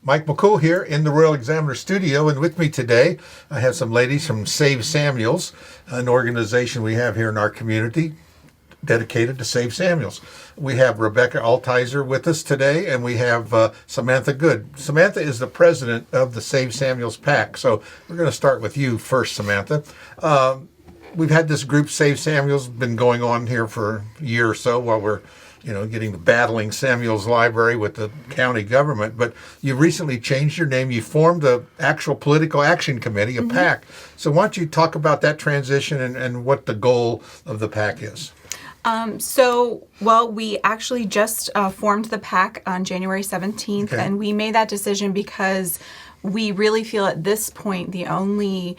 Mike McCool here in the Royal Examiner Studio, and with me today I have some ladies from Save Samuels, an organization we have here in our community dedicated to Save Samuels. We have Rebecca Altizer with us today, and we have Samantha Good. Samantha is the president of the Save Samuels PAC, so we're going to start with you first, Samantha. We've had this group, Save Samuels, been going on here for a year or so while we're getting the battling Samuels Library with the county government. But you recently changed your name. You formed the actual Political Action Committee, a PAC. So why don't you talk about that transition and what the goal of the PAC is? We actually just formed the PAC on January 17th, and we made that decision because we really feel at this point the only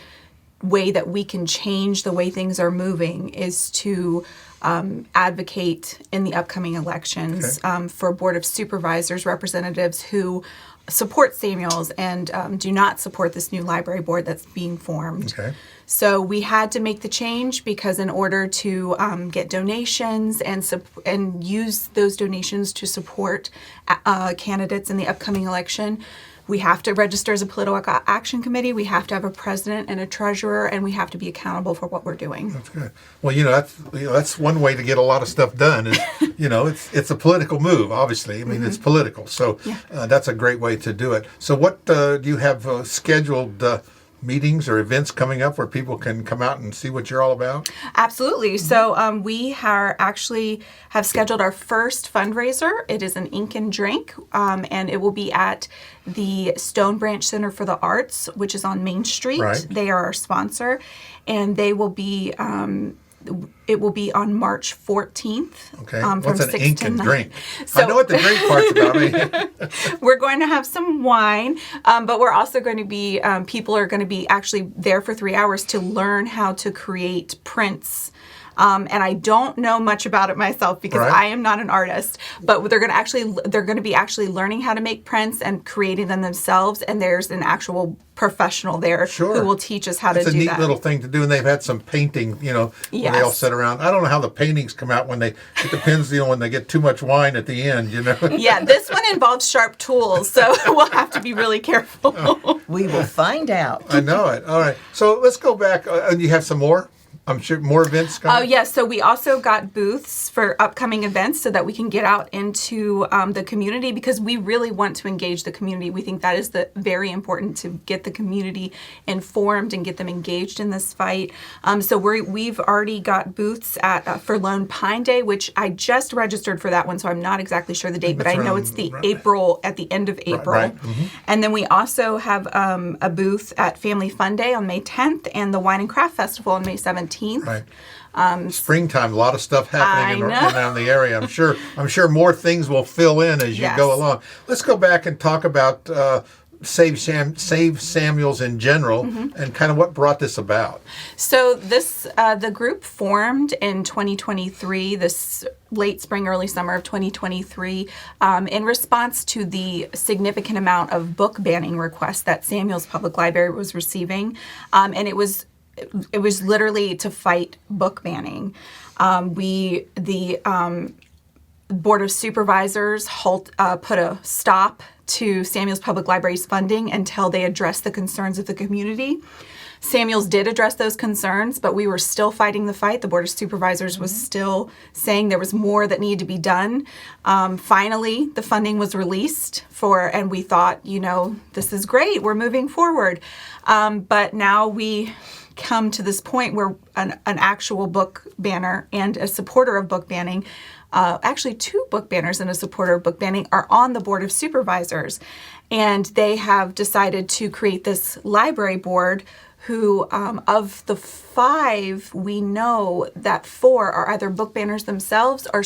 way that we can change the way things are moving is to advocate in the upcoming elections for Board of Supervisors representatives who support Samuels and do not support this new library board that's being formed. So we had to make the change because in order to get donations and use those donations to support candidates in the upcoming election, we have to register as a political action committee. We have to have a president and a treasurer, and we have to be accountable for what we're doing. That's good. Well, that's one way to get a lot of stuff done. Is it's a political move. Obviously, I mean it's political, so that's a great way to do it. So, what do you have scheduled? Meetings or events coming up where people can come out and see what you're all about? Absolutely. So we actually have scheduled our first fundraiser. It is an ink and drink, and it will be at the Stone Branch Center for the Arts, which is on Main Street. Right. They are our sponsor, and they will be. It will be on March 14th. Okay. From What's an 6 ink to and 9. drink? So, I know what the drink part's about. We're going to have some wine, but we're also going to be, people are going to be actually there for 3 hours to learn how to create prints. And I don't know much about it myself because I am not an artist, but they're going to be actually learning how to make prints and creating them themselves. And there's an actual professional there who will teach us how to do that. It's a neat little thing to do, and they've had some painting, where they all sit around. I don't know how the paintings come out it depends, when they get too much wine at the end, Yeah, this one involves sharp tools, so we'll have to be really careful. We will find out. I know it. All right. So let's go back. And you have some more? I'm sure more events coming? Oh, yes. So we also got booths for upcoming events so that we can get out into the community because we really want to engage the community. We think that is very important to get the community informed and get them engaged in this fight. So we've already got booths for Lone Pine Day, which I just registered for that one, so I'm not exactly sure the date, but I know it's April, at the end of April. Right. Mm-hmm. And then we also have a booth at Family Fun Day on May 10th and the Wine and Craft Festival on May 17th. Right. Springtime, a lot of stuff happening around the area. I'm sure more things will fill in as you go along. Let's go back and talk about Save Samuels in general and kind of what brought this about. So the group formed in 2023, this late spring, early summer of 2023, in response to the significant amount of book banning requests that Samuels Public Library was receiving, and it was literally to fight book banning. The Board of Supervisors put a stop to Samuels Public Library's funding until they addressed the concerns of the community. Samuels did address those concerns, but we were still fighting the fight. The Board of Supervisors was still saying there was more that needed to be done. Finally, the funding was released and we thought, this is great. We're moving forward. But now we come to this point where an actual book banner and a supporter of book banning, actually two book banners and a supporter of book banning, are on the Board of Supervisors. And they have decided to create this library board who, of the 5, we know that 4 are either book banners themselves or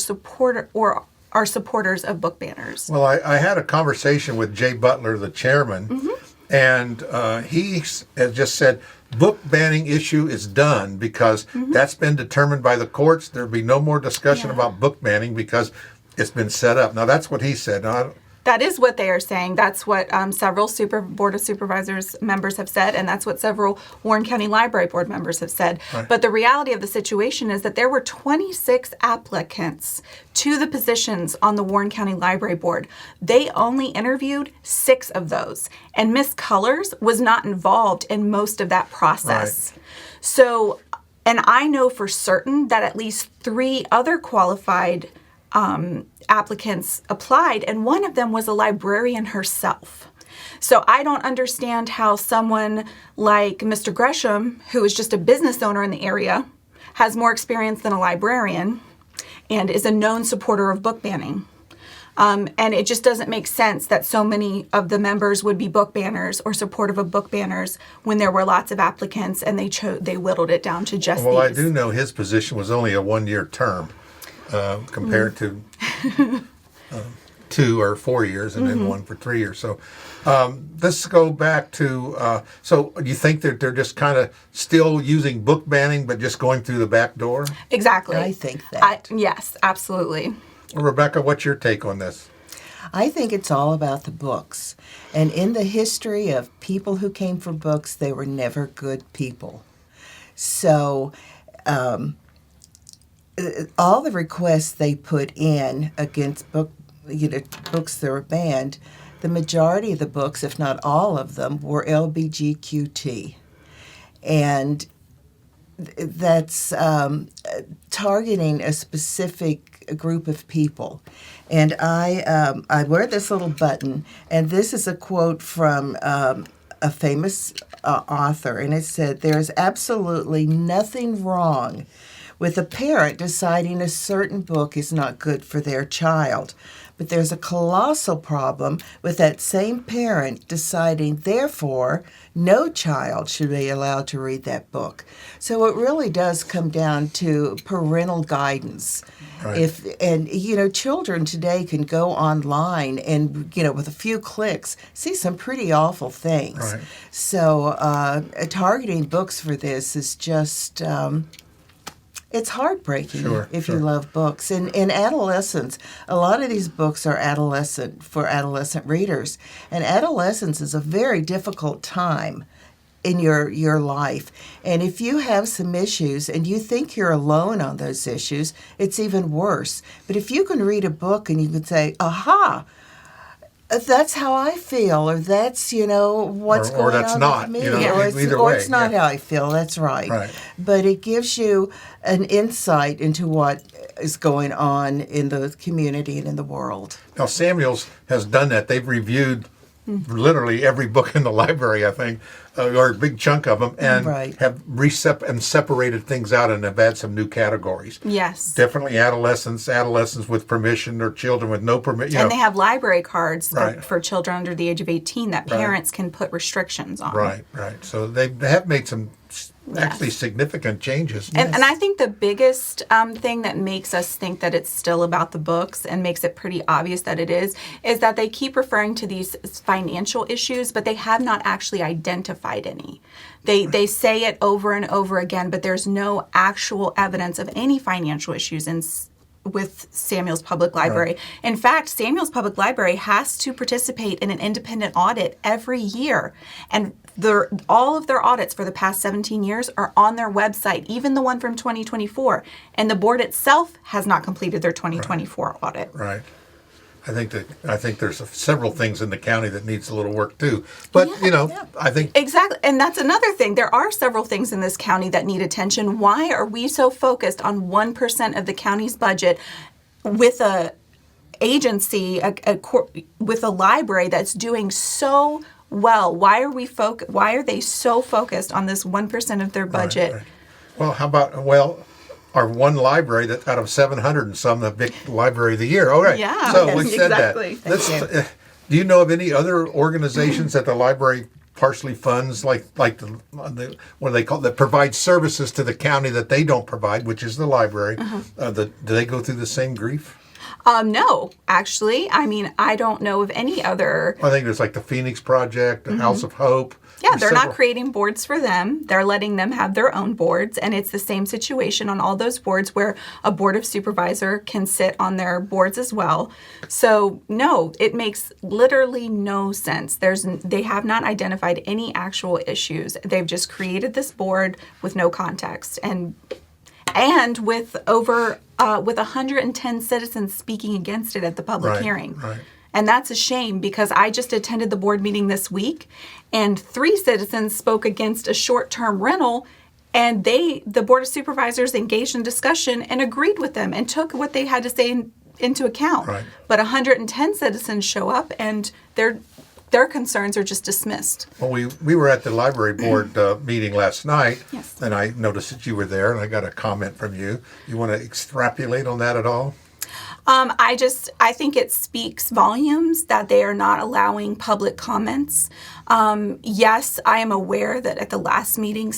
are supporters of book banners. Well, I had a conversation with Jay Butler, the chairman, and he has just said, book banning issue is done because that's been determined by the courts. There'll be no more discussion about book banning because it's been set up. Now, that's what he said. Now, That is what they are saying. That's what several Board of Supervisors members have said, and that's what several Warren County Library Board members have said. Right. But the reality of the situation is that there were 26 applicants to the positions on the Warren County Library Board. They only interviewed 6 of those, and Miss Colors was not involved in most of that process. Right. So, and I know for certain that at least 3 other qualified applicants applied, and one of them was a librarian herself. So I don't understand how someone like Mr. Gresham, who is just a business owner in the area, has more experience than a librarian and is a known supporter of book banning. And it just doesn't make sense that so many of the members would be book banners or supportive of book banners when there were lots of applicants and they whittled it down to just Well, these. I do know his position was only a 1-year term compared to 2 or 4 years and then one for 3 years. So let's go back to, so you think that they're just kind of still using book banning but just going through the back door? Exactly. I think that. Yes, absolutely. Rebecca, what's your take on this? I think it's all about the books. And in the history of people who came for books, they were never good people. So all the requests they put in against books that were banned, the majority of the books, if not all of them, were LBGQT. And that's targeting a specific group of people. And I wear this little button, and this is a quote from a famous author, and it said, "There's absolutely nothing wrong with a parent deciding a certain book is not good for their child. But there's a colossal problem with that same parent deciding, therefore, no child should be allowed to read that book." So it really does come down to parental guidance. Right. Children today can go online and, with a few clicks, see some pretty awful things. Right. So targeting books for this is just... it's heartbreaking if you love books. And in adolescence, a lot of these books are for adolescent readers. And adolescence is a very difficult time in your life. And if you have some issues and you think you're alone on those issues, it's even worse. But if you can read a book and you can say, aha, that's how I feel, or that's, what's Or going that's on not, with me. either or way, it's not yeah. how I feel, that's right. Right. But it gives you an insight into what is going on in the community and in the world. Now, Samuels has done that. They've reviewed literally every book in the library, I think, or a big chunk of them, and Right. have separated things out and have had some new categories. Yes. Definitely adolescents with permission, or children with no permission. And they have library cards Right. for children under the age of 18 that Right. parents can put restrictions on. Right. So they have made some actually significant changes. And I think the biggest thing that makes us think that it's still about the books and makes it pretty obvious that it is that they keep referring to these financial issues, but they have not actually identified any. They say it over and over again, but there's no actual evidence of any financial issues with Samuels Public Library. Right. In fact, Samuels Public Library has to participate in an independent audit every year. And all of their audits for the past 17 years are on their website, even the one from 2024. And the board itself has not completed their 2024 audit. Right. I think there's several things in the county that needs a little work too. But I think Exactly. And that's another thing. There are several things in this county that need attention. Why are we so focused on 1% of the county's budget with a agency, with a library that's doing so well? Why are they so focused on this 1% of their budget? Right. Well, how about our one library that out of 700 and some, the big library of the year. All right. Yeah, So yes, we said exactly. that. Do you know of any other organizations that the library partially funds, like what do they call that provide services to the county that they don't provide, which is the library? Do they go through the same grief? No, actually. I mean, I don't know of any other. I think there's like the Phoenix Project, the House of Hope. Yeah, There's they're not several. creating boards for them. They're letting them have their own boards. And it's the same situation on all those boards where a board of supervisor can sit on their boards as well. So, no, it makes literally no sense. They have not identified any actual issues. They've just created this board with no context. And with over with 110 citizens speaking against it at the public hearing. Right. And that's a shame because I just attended the board meeting this week and 3 citizens spoke against a short-term rental, and the Board of Supervisors engaged in discussion and agreed with them and took what they had to say into account. Right. But 110 citizens show up and their concerns are just dismissed. Well, we were at the library board meeting last night, Yes. and I noticed that you were there, and I got a comment from you. You want to extrapolate on that at all? I think it speaks volumes that they are not allowing public comments. Yes, I am aware that at the last meeting,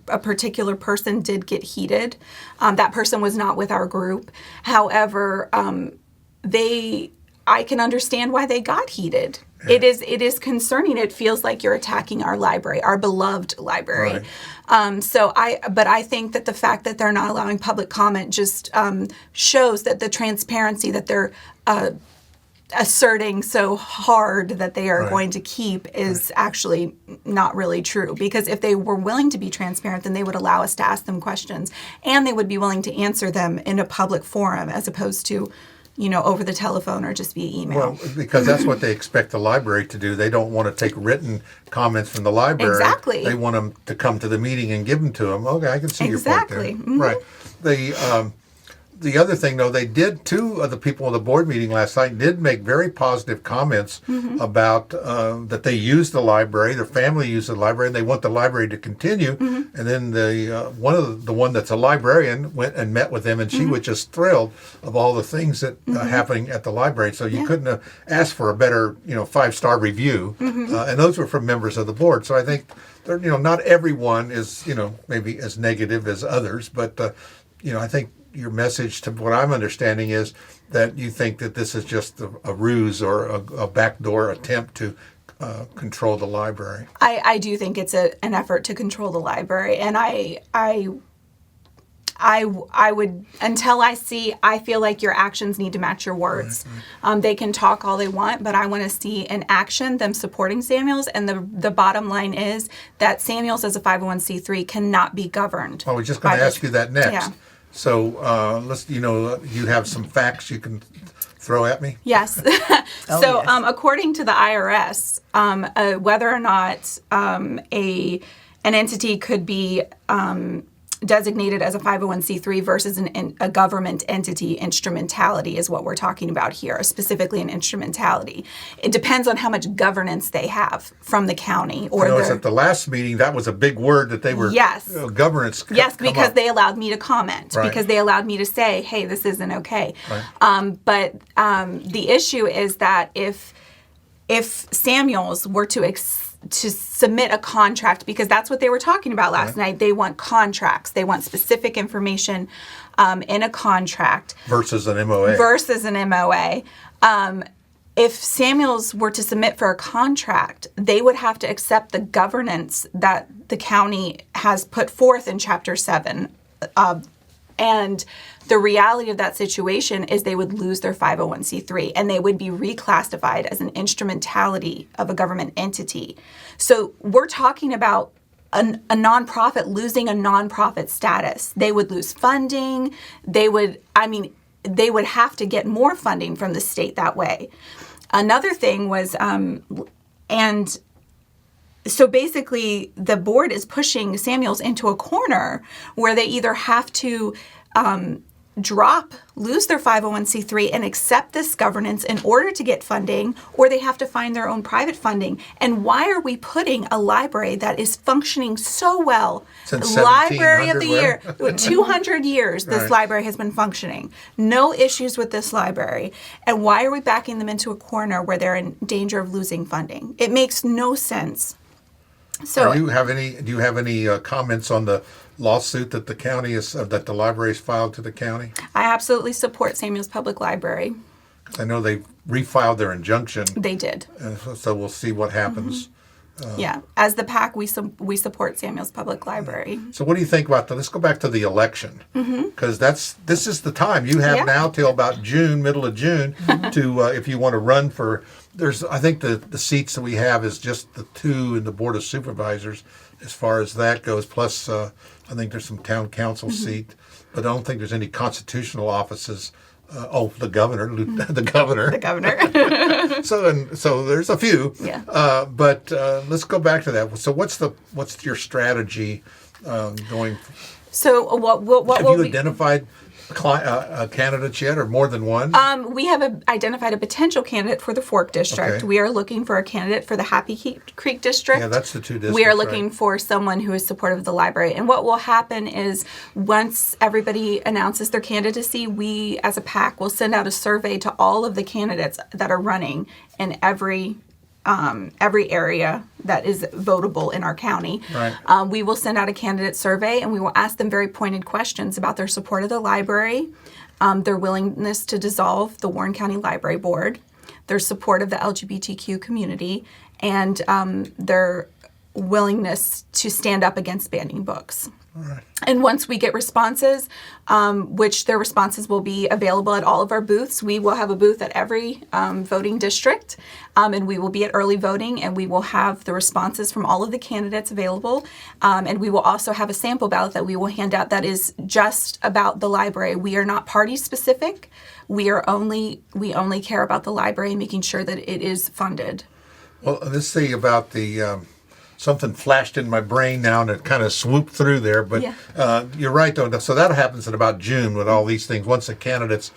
a particular person did get heated. That person was not with our group. However, I can understand why they got heated. Yeah. It is concerning. It feels like you're attacking our library, our beloved library. Right. But I think that the fact that they're not allowing public comment just shows that the transparency that they're asserting so hard that they are going to keep is actually not really true. Because if they were willing to be transparent, then they would allow us to ask them questions, and they would be willing to answer them in a public forum as opposed to, over the telephone or just via email. Well, because that's what they expect the library to do. They don't want to take written comments from the library. Exactly. They want them to come to the meeting and give them to them. Okay, I can see your point there. Exactly. Mm-hmm. Right. The other thing, though, 2 of the people in the board meeting last night did make very positive comments about that they use the library, their family used the library, and they want the library to continue. And then the one that's a librarian went and met with them, and she was just thrilled of all the things that happening at the library. So you couldn't have asked for a better, 5-star review. And those were from members of the board. So I think, not everyone is, maybe as negative as others, but I think your message, to what I'm understanding, is that you think that this is just a ruse or a backdoor attempt to control the library. I do think it's an effort to control the library, and I would, until I feel like your actions need to match your words. Right. They can talk all they want, but I want to see in action them supporting Samuels. And the bottom line is that Samuels as a 501c3 cannot be governed. I was just going to ask you that next. Yeah. So let's, you have some facts you can throw at me? Yes. Yes. According to the IRS, whether or not an entity could be designated as a 501c3 versus a government entity, instrumentality is what we're talking about here, specifically an instrumentality. It depends on how much governance they have from the county. Or I noticed at the last meeting, that was a big word that they were, governance. Because they allowed me to comment, right. Because they allowed me to say, hey, this isn't okay. Right. But the issue is that if Samuels were to submit a contract, because that's what they were talking about last night. They want contracts. They want specific information in a contract. Versus an MOA. If Samuels were to submit for a contract, they would have to accept the governance that the county has put forth in Chapter 7. And the reality of that situation is they would lose their 501c3 and they would be reclassified as an instrumentality of a government entity. So we're talking about a nonprofit losing a nonprofit status. They would lose funding. They would have to get more funding from the state that way. Another thing was, so basically, the board is pushing Samuels into a corner where they either have to lose their 501c3 and accept this governance in order to get funding, or they have to find their own private funding. And why are we putting a library that is functioning so well? Since Library of the Year. 1700, 200 years this Right. library has been functioning. No issues with this library. And why are we backing them into a corner where they're in danger of losing funding? It makes no sense. So do you have any comments on the lawsuit that the county is that the library's filed to the county? I absolutely support Samuels Public Library. 'Cause I know they refiled their injunction, They did. so we'll see what happens. Yeah. As the PAC, we support Samuels Public Library. So what do you think about that? Let's go back to the election, because this is the time you have Yeah. now till about June, middle of June, to if you want to run for. I think the seats that we have is just the 2 in the Board of Supervisors, as far as that goes. Plus, I think there's some town council seat, but I don't think there's any constitutional offices. The governor, the governor. The governor. So there's a few. Yeah. But let's go back to that. So what's your strategy going? So what Have will you we? identified candidates yet, or more than one? We have identified a potential candidate for the Fork District. Okay. We are looking for a candidate for the Happy Creek District. Yeah, that's the 2 districts. We are looking right? for someone who is supportive of the library. And what will happen is once everybody announces their candidacy, we as a PAC will send out a survey to all of the candidates that are running in every area that is votable in our county. Right. We will send out a candidate survey and we will ask them very pointed questions about their support of the library, their willingness to dissolve the Warren County Library Board, their support of the LGBTQ community, and their willingness to stand up against banning books. Right. And once we get responses, which their responses will be available at all of our booths, we will have a booth at every voting district, and we will be at early voting, and we will have the responses from all of the candidates available, and we will also have a sample ballot that we will hand out that is just about the library. We are not party specific. We only care about the library and making sure that it is funded. Well, this thing about the something flashed in my brain now and it kind of swooped through there. But you're right, though. So that happens in about June with all these things. Once the candidates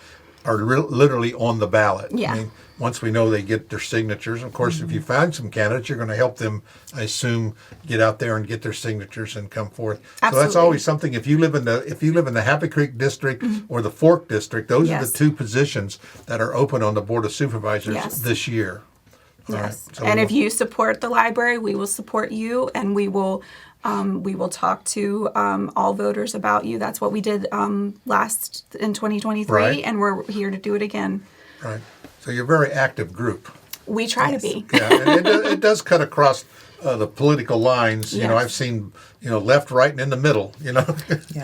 are literally on the ballot. Yeah. I mean, once we know they get their signatures. Of course, if you find some candidates, you're going to help them, I assume, get out there and get their signatures and come forth. Absolutely. So that's always something. If you live in the Happy Creek District or the Fork District, those are Yes. the 2 positions that are open on the Board of Supervisors Yes. this year. All right. Yes. So And if you support the library, we will support you, and we will talk to all voters about you. That's what we did last in 2023, Right. and we're here to do it again. Right. So you're a very active group. We try to be. Yeah, and it does cut across the political lines. You know, Yes. I've seen, left, right, and in the middle, Yeah.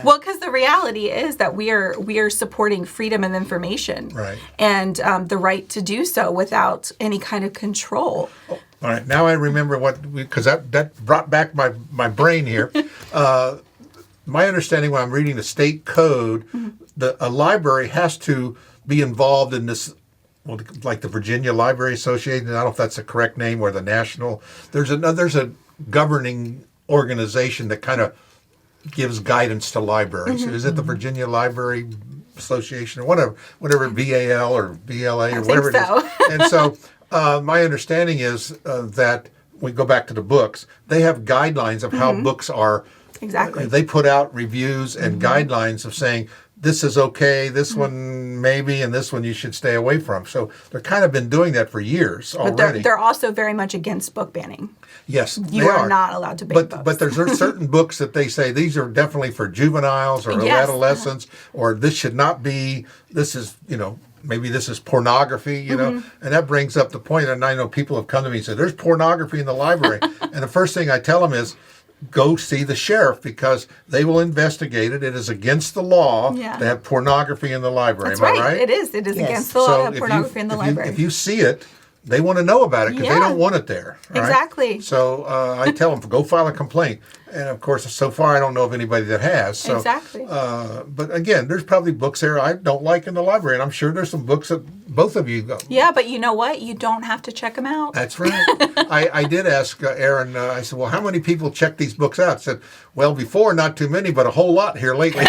Well, because the reality is that we are supporting freedom of information, Right. and the right to do so without any kind of control. All right, now I remember because that brought back my brain here. My understanding when I'm reading the state code, a library has to be involved in this, well, like the Virginia Library Association. I don't know if that's the correct name, or the national. There's a governing organization that kind of gives guidance to libraries. Is it the Virginia Library Association or whatever VAL or VLA or whatever so. it is? And so my understanding is that we go back to the books. They have guidelines of how books are. Exactly. They put out reviews and guidelines of saying this is okay, this one maybe, and this one you should stay away from. So they've kind of been doing that for years But already. they're also very much against book banning. Yes, You they are not allowed to ban books. But there's certain books that they say these are definitely for juveniles or Yes. adolescents, or this should not be. This is maybe this is pornography, and that brings up the point. And I know people have come to me and said there's pornography in the library, and the first thing I tell them is, go see the sheriff because they will investigate it. It is against the law Yeah. to have pornography in the library. That's Am I right. right? It is. It is Yes. against the law to have if pornography in the library. If you see it, they want to know about it because they Yeah. don't want it there. right? Exactly. So I tell them, go file a complaint. And of course, so far, I don't know of anybody that has. So, Exactly. But again, there's probably books there I don't like in the library. And I'm sure there's some books that both of you go. Yeah, but you know what? You don't have to check them out. That's right. I did ask Aaron, I said, well, how many people check these books out? I said, well, before, not too many, but a whole lot here lately.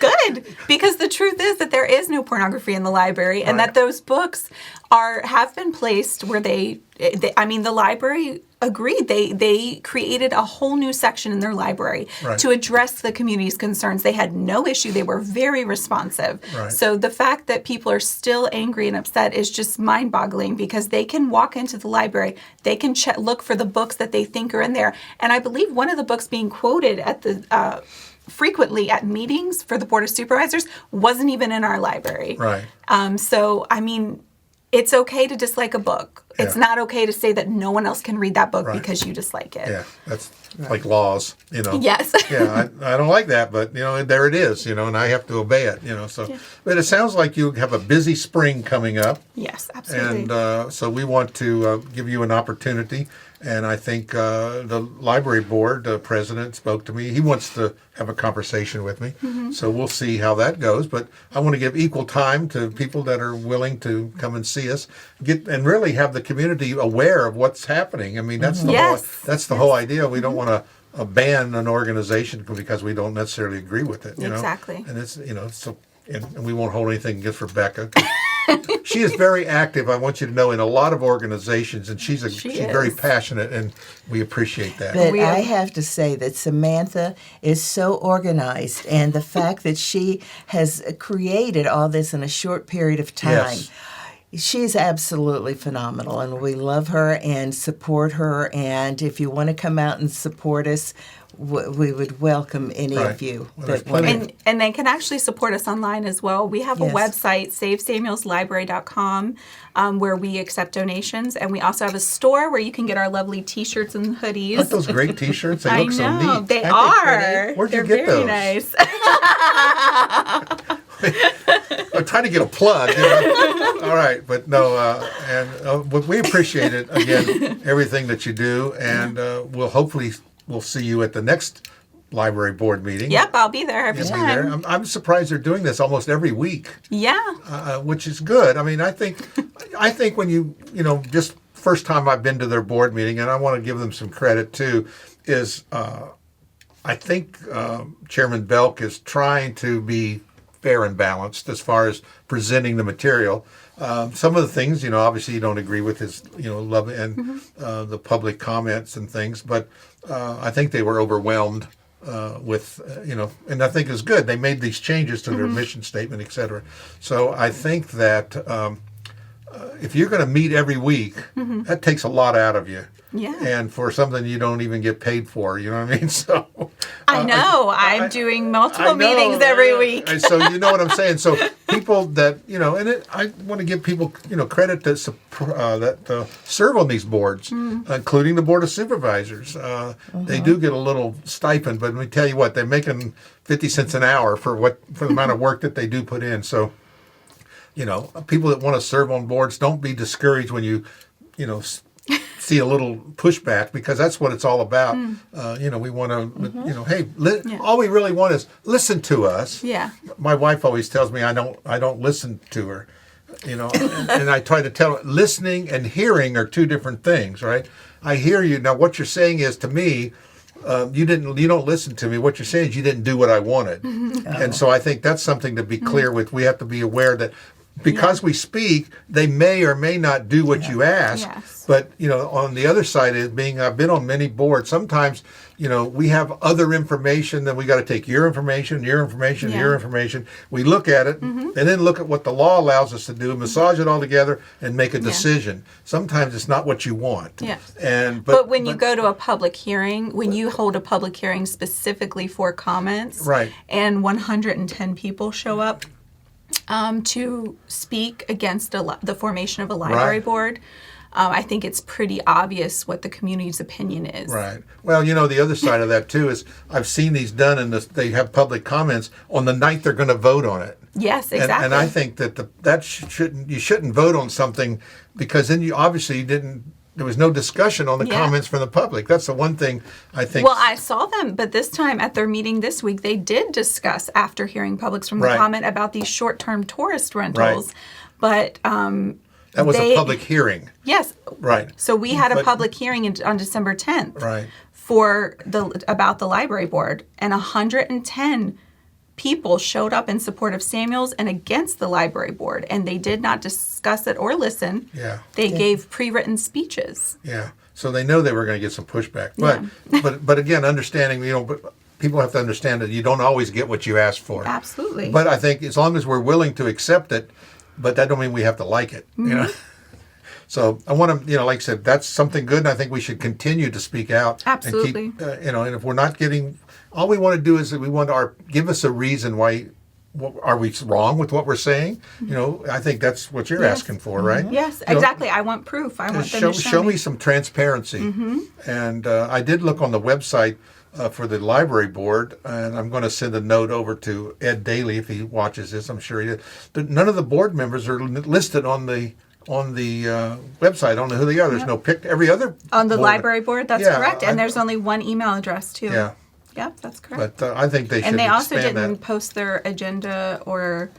Good, because the truth is that there is no pornography in the library, and Right. that those books have been placed where the library agreed. They created a whole new section in their library Right. to address the community's concerns. They had no issue. They were very responsive. Right. So the fact that people are still angry and upset is just mind-boggling, because they can walk into the library, they can look for the books that they think are in there. And I believe one of the books being quoted at the frequently at meetings for the Board of Supervisors wasn't even in our library. Right. So, I mean, it's okay to dislike a book. It's Yeah. not okay to say that no one else can read that book Right. because you dislike it. Yeah, that's like laws, you know. Yes. Yeah, I don't like that, but, you know, there it is, you know, and I have to obey it, you know. So, but it sounds like you have a busy spring coming up. Yes, absolutely. And so we want to give you an opportunity. And I think the library board president spoke to me. He wants to have a conversation with me. Mm-hmm. So we'll see how that goes. But I want to give equal time to people that are willing to come and see us, and really have the community aware of what's happening. I mean, that's the whole idea. We don't want to ban an organization because we don't necessarily agree with it. You know? Exactly. And it's, you know, so and we won't hold anything against Rebecca. She is very active, I want you to know, in a lot of organizations, and she's very passionate, and we appreciate that. But I have to say that Samantha is so organized, and the fact that she has created all this in a short period of time. Yes. She's absolutely phenomenal, and we love her and support her. And if you want to come out and support us, we would welcome any Right. of you. Well, there's that want plenty. And they can actually support us online as well. We have a Yes. website, savesamuelslibrary.com, where we accept donations. And we also have a store where you can get our lovely T-shirts and hoodies. Aren't those great T-shirts? They I look so know, neat. they Aren't are. pretty? Where'd you They're get very those? nice. I'm trying to get a plug. You know? All right, but no, but we appreciate it again, everything that you do, and we'll see you at the next library board meeting. Yep, I'll be there every You'll be time. there. I'm surprised they're doing this almost every week, Yeah. which is good. I mean, I think when you know, just first time I've been to their board meeting, and I want to give them some credit too, is I think Chairman Belk is trying to be fair and balanced as far as presenting the material. Some of the things, you know, obviously you don't agree with his, you know, love and the public comments and things, but I think they were overwhelmed with, you know, and I think it's good. They made these changes to their mission statement, et cetera. So I think that if you're going to meet every week, that takes a lot out of you. Yeah. And for something you don't even get paid for, you know what I mean? So I know. I'm doing multiple I know, meetings every week. And so you know what I'm saying. So people that, you know, and I want to give people, you know, credit that serve on these boards, including the Board of Supervisors. They do get a little stipend, but let me tell you what, they're making 50 cents an hour for the amount of work that they do put in. So, you know, people that want to serve on boards, don't be discouraged when you know, see a little pushback, because that's what it's all about. You know, we want to, you know, hey, all we really want is listen to us. Yeah. My wife always tells me I don't listen to her, you know, and I try to tell her listening and hearing are two different things, right? I hear you. Now, what you're saying is, to me, you don't listen to me. What you're saying is you didn't do what I wanted. And so I think that's something to be clear with. We have to be aware that because we speak, they may or may not do what you ask. Yes. But, you know, on the other side is I've been on many boards. Sometimes, you know, we have other information, then we got to take your information, your information. We look at it and then look at what the law allows us to do, massage it all together and make a decision. Sometimes it's not what you want. Yeah. But when you go to a public hearing, when you hold a public hearing specifically for comments, Right. and 110 people show up to speak against the formation of a library Right. board, I think it's pretty obvious what the community's opinion is. Right. Well, you know, the other side of that too is I've seen these done, and they have public comments on the night they're going to vote on it. Yes, exactly. And I think that you shouldn't vote on something, because then you obviously there was no discussion on the comments from the public. That's the one thing I think. Well, I saw them, but this time at their meeting this week, they did discuss, after hearing publics from the Right. comment, about these short-term tourist rentals. Right. But that was a public hearing. Yes. Right. So we had a But- public hearing on December 10th. Right. About the library board, and 110 people showed up in support of Samuels and against the library board, and they did not discuss it or listen. Yeah. They gave pre-written speeches. Yeah. So they know they were going to get some pushback. But again, understanding, but people have to understand that you don't always get what you ask for. Absolutely. But I think as long as we're willing to accept it, but that don't mean we have to like it, So I want to, like I said, that's something good, and I think we should continue to speak out. Absolutely. And keep, and if we're not getting, all we want to do is that we want give us a reason why. Are we wrong with what we're saying? I think that's what you're asking for, right? Yes, exactly. I want proof. I want them to show me some transparency. And I did look on the website for the library board, and I'm going to send a note over to Ed Daly if he watches this. I'm sure he did. But none of the board members are listed on the website. I don't know who they are. There's no pick. Every other on the board, library board. That's correct. And there's only one email address too. Yeah. Yep, that's correct. But I think they should and they also expand didn't that. post their agenda or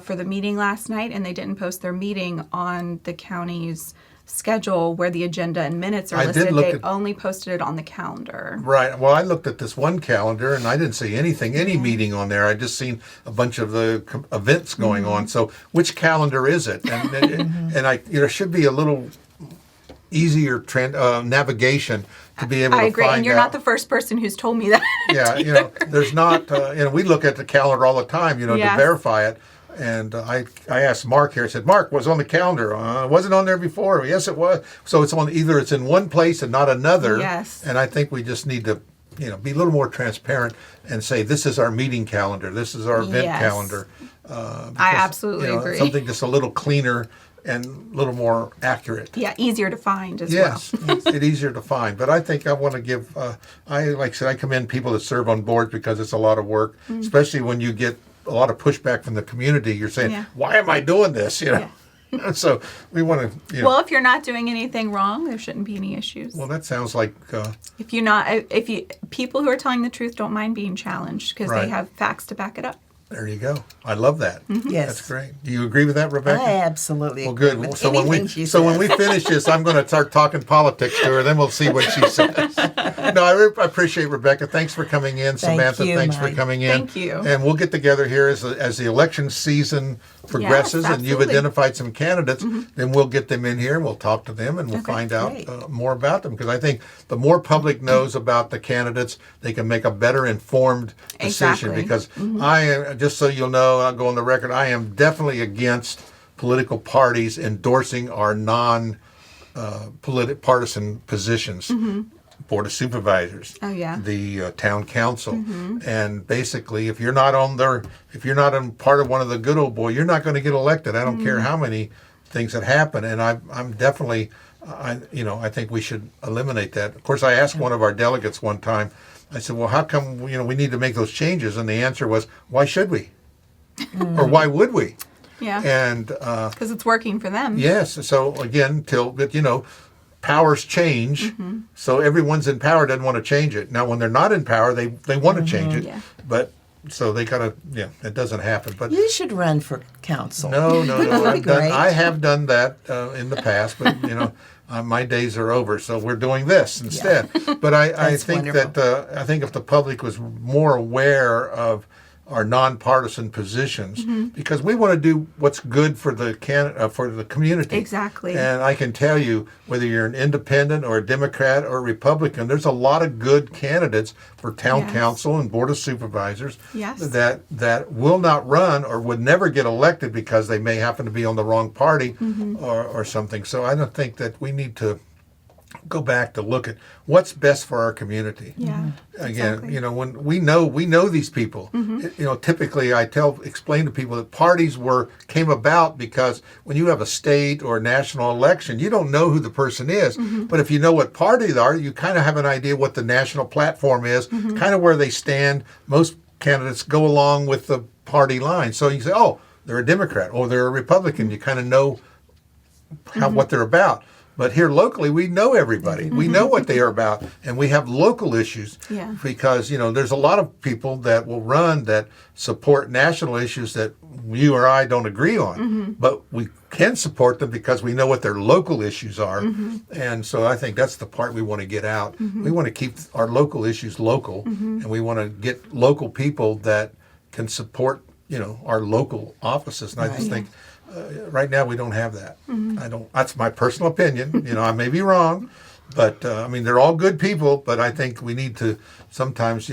for the meeting last night, and they didn't post their meeting on the county's schedule where the agenda and minutes are I did listed. look They at- only posted it on the calendar. Right. Well, I looked at this one calendar and I didn't see any meeting on there. I just seen a bunch of the events going on. So which calendar is it? And and there should be a little easier navigation to be able to I agree, find and you're out. not the first person who's told me that. Yeah, there's not, we look at the calendar all the time, to Yes. verify it. And I asked Mark here, I said, Mark, was it on the calendar? Was it on there before? Yes, it was. So it's it's in one place and not another. Yes. And I think we just need to, be a little more transparent and say, this is our meeting calendar. This is our event Yes. calendar. I absolutely agree. Something just a little cleaner and a little more accurate. Yeah, easier to find as Yes, well. it's easier to find. But I think I want to give, like I said, I commend people that serve on boards because it's a lot of work, especially when you get a lot of pushback from the community. You're saying, Yeah. why am I doing this? So we want to, Well, if you're not doing anything wrong, there shouldn't be any issues. well, that sounds like, People who are telling the truth don't mind being challenged because Right. they have facts to back it up. there you go. I love that. Yes. That's great. Do you agree with that, Rebecca? I absolutely Well, agree good. with So when anything she when we says. finish this, I'm going to start talking politics to her. Then we'll see what she says. No, I appreciate Rebecca. Thanks for coming in, Samantha. you, Thanks for Mike. coming in. Thank you. And we'll get together here as the election season progresses, and you've absolutely. identified some candidates. Then we'll get them in here and we'll talk to them and we'll find out great. more about them, because I think the more public knows about the candidates, they can make a better informed decision. Exactly. Because I am, just so you'll know, I'll go on the record, I am definitely against political parties endorsing our partisan positions. Board of Supervisors, Oh, yeah. the town council, and basically, if you're not in part of one of the good old boy, you're not going to get elected. I don't care how many things that happen, and I'm definitely, I think we should eliminate that. Of course, I asked one of our delegates one time. I said, "Well, how come we need to make those changes?" And the answer was, "Why should we? Or why would we?" Yeah, And because it's working for them. yes, so again, powers change, so everyone's in power doesn't want to change it. Now, when they're not in power, they want to change it, Yeah. but so they gotta, it doesn't happen. But You should run for council. no, That'd be great. I have done that in the past, but my days are over, so we're doing this instead. But I That's think wonderful. that I think if the public was more aware of our nonpartisan positions, because we want to do what's good for the community. Exactly. And I can tell you, whether you're an independent or a Democrat or a Republican, there's a lot of good candidates for town Yes. council and board of supervisors Yes. that will not run or would never get elected because they may happen to be on the wrong party or something. So I don't think that we need to go back to look at what's best for our community. Yeah. Again, exactly. when we know these people. Typically I explain to people that parties came about because when you have a state or national election, you don't know who the person is. But if you know what party they are, you kind of have an idea what the national platform is, kind of where they stand. Most candidates go along with the party line. So you say, oh, they're a Democrat or they're a Republican. You kind of know what they're about. But here locally, we know everybody. We know what they are about, and we have local issues. Yeah. Because there's a lot of people that will run that support national issues that you or I don't agree on, but we can support them because we know what their local issues are. And so I think that's the part we want to get out. We want to keep our local issues local, and we want to get local people that can support our local offices. And I just think. Right now, we don't have that. I don't. That's my personal opinion. I may be wrong, But I mean, they're all good people. But I think we need to sometimes,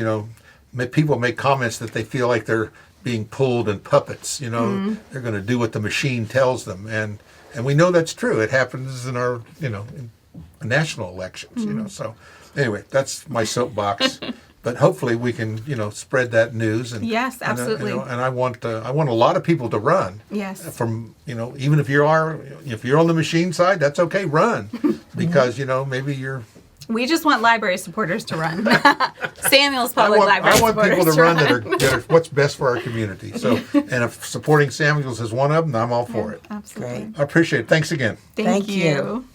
people make comments that they feel like they're being pulled in puppets. They're going to do what the machine tells them, and we know that's true. It happens in our in national elections. So anyway, that's my soapbox. But hopefully we can, spread that news. And Yes, absolutely. And I want a lot of people to run. Yes. From even if you're on the machine side, that's okay. Run because maybe you're. We just want library supporters to run. Samuel's Public Library I want supporters people to run that are what's best for our community. So, and if supporting Samuel's is one of them, I'm all for it. Absolutely. Great. I appreciate it. Thanks again. Thank Thank you. you.